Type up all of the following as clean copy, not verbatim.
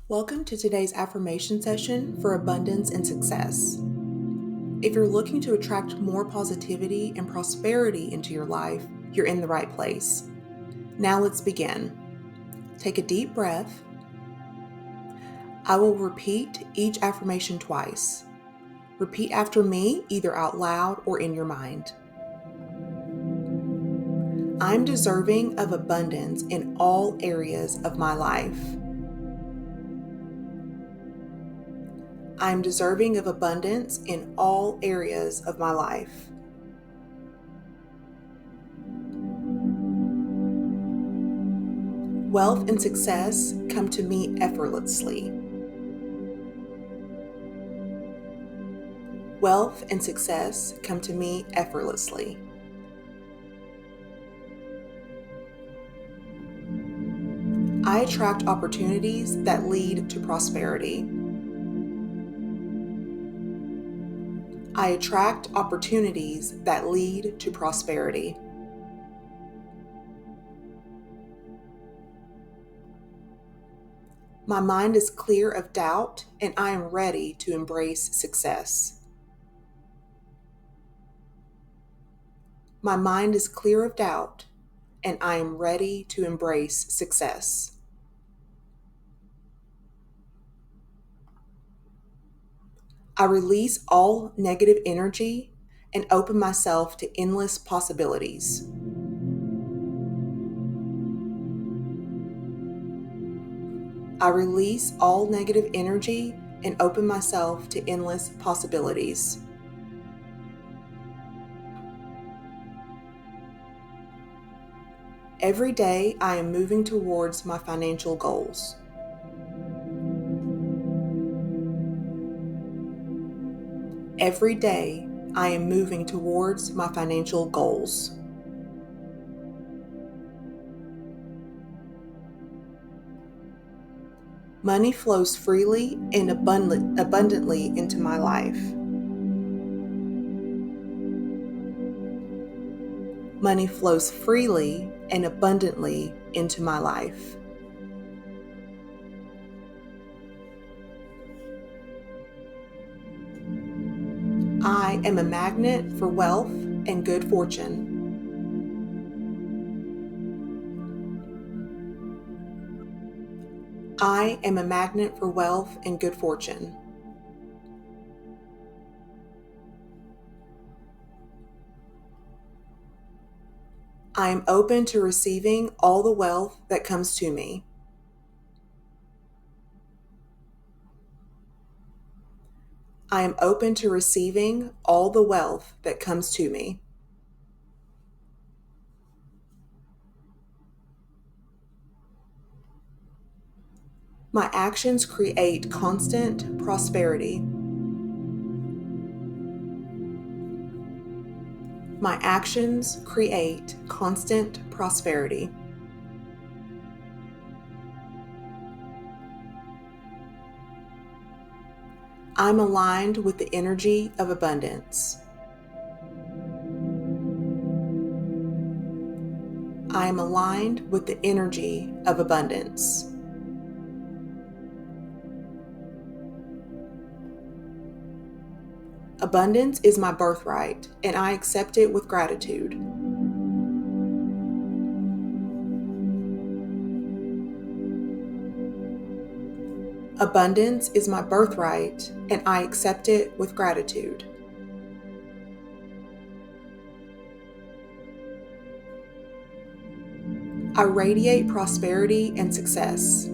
Welcome to today's affirmation session for abundance and success. If you're looking to attract more positivity and prosperity into your life, you're in the right place. Now let's begin. Take a deep breath. I will repeat each affirmation twice. Repeat after me, either out loud or in your mind. I'm deserving of abundance in all areas of my life. I'm deserving of abundance in all areas of my life. Wealth and success come to me effortlessly. Wealth and success come to me effortlessly. I attract opportunities that lead to prosperity. I attract opportunities that lead to prosperity. My mind is clear of doubt, and I am ready to embrace success. My mind is clear of doubt, and I am ready to embrace success. I release all negative energy and open myself to endless possibilities. I release all negative energy and open myself to endless possibilities. Every day I am moving towards my financial goals. Every day I am moving towards my financial goals. Money flows freely and abundantly into my life. Money flows freely and abundantly into my life. I am a magnet for wealth and good fortune. I am a magnet for wealth and good fortune. I am open to receiving all the wealth that comes to me. I am open to receiving all the wealth that comes to me. My actions create constant prosperity. My actions create constant prosperity. I'm aligned with the energy of abundance. I am aligned with the energy of abundance. Abundance is my birthright, and I accept it with gratitude. Abundance is my birthright, and I accept it with gratitude. I radiate prosperity and success.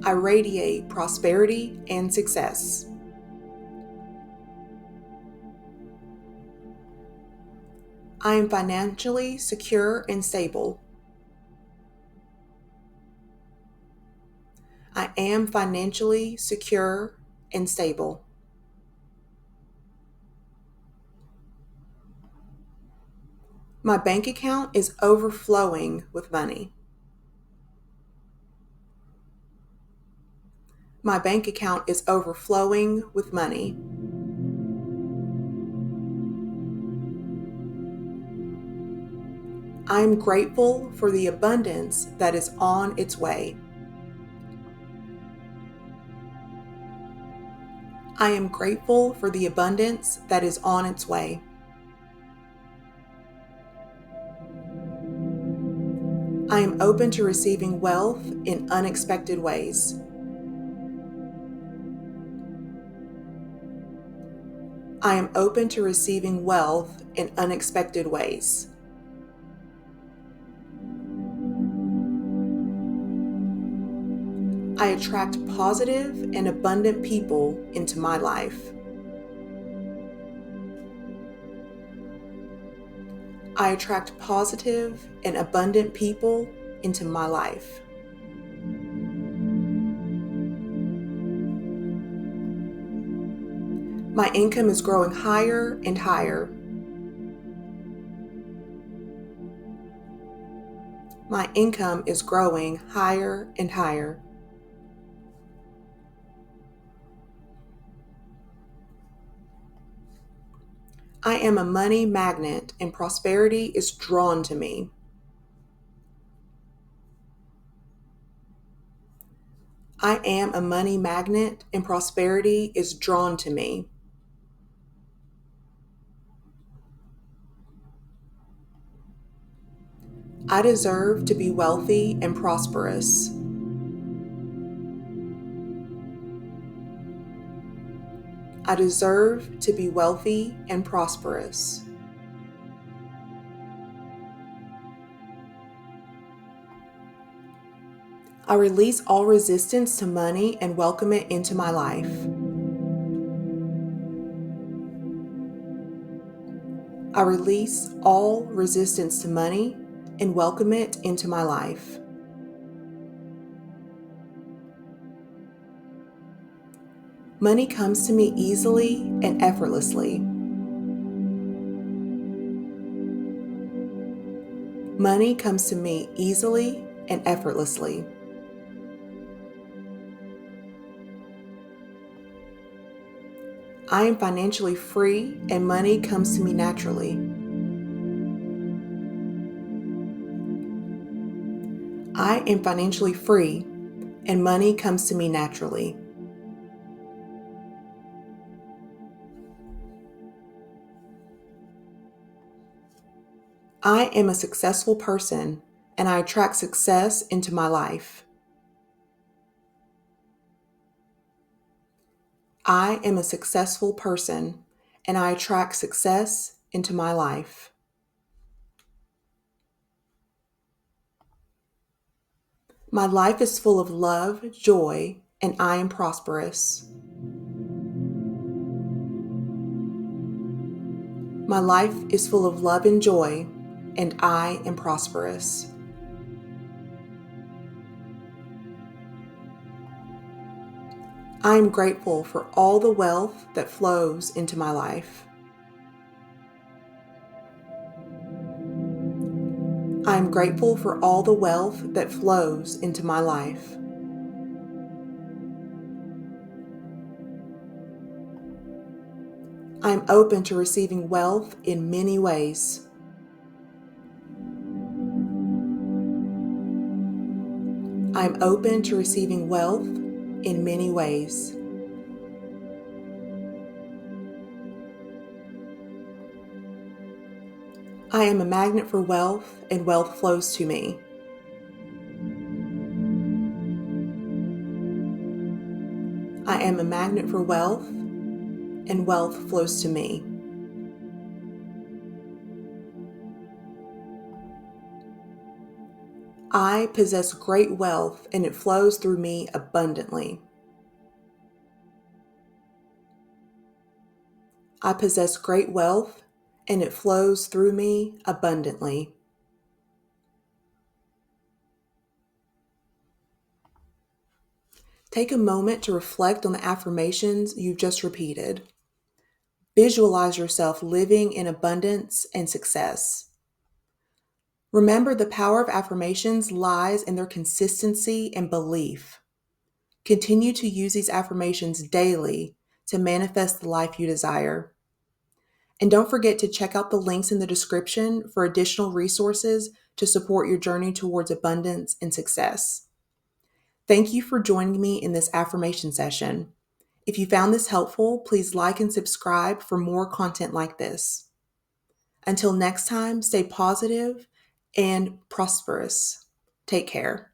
I radiate prosperity and success. I am financially secure and stable. I am financially secure and stable. My bank account is overflowing with money. My bank account is overflowing with money. I am grateful for the abundance that is on its way. I am grateful for the abundance that is on its way. I am open to receiving wealth in unexpected ways. I am open to receiving wealth in unexpected ways. I attract positive and abundant people into my life. I attract positive and abundant people into my life. My income is growing higher and higher. My income is growing higher and higher. I am a money magnet and prosperity is drawn to me. I am a money magnet and prosperity is drawn to me. I deserve to be wealthy and prosperous. I deserve to be wealthy and prosperous. I release all resistance to money and welcome it into my life. I release all resistance to money and welcome it into my life. Money comes to me easily and effortlessly. Money comes to me easily and effortlessly. I am financially free and money comes to me naturally. I am financially free and money comes to me naturally. I am a successful person and I attract success into my life. I am a successful person and I attract success into my life. My life is full of love, joy, and I am prosperous. My life is full of love and joy, and I am prosperous. I am grateful for all the wealth that flows into my life. I am grateful for all the wealth that flows into my life. I am open to receiving wealth in many ways. I am open to receiving wealth in many ways. I am a magnet for wealth and wealth flows to me. I am a magnet for wealth and wealth flows to me. I possess great wealth and it flows through me abundantly. I possess great wealth and it flows through me abundantly. Take a moment to reflect on the affirmations you've just repeated. Visualize yourself living in abundance and success. Remember, the power of affirmations lies in their consistency and belief. Continue to use these affirmations daily to manifest the life you desire. And don't forget to check out the links in the description for additional resources to support your journey towards abundance and success. Thank you for joining me in this affirmation session. If you found this helpful, please like and subscribe for more content like this. Until next time, stay positive and prosperous. Take care.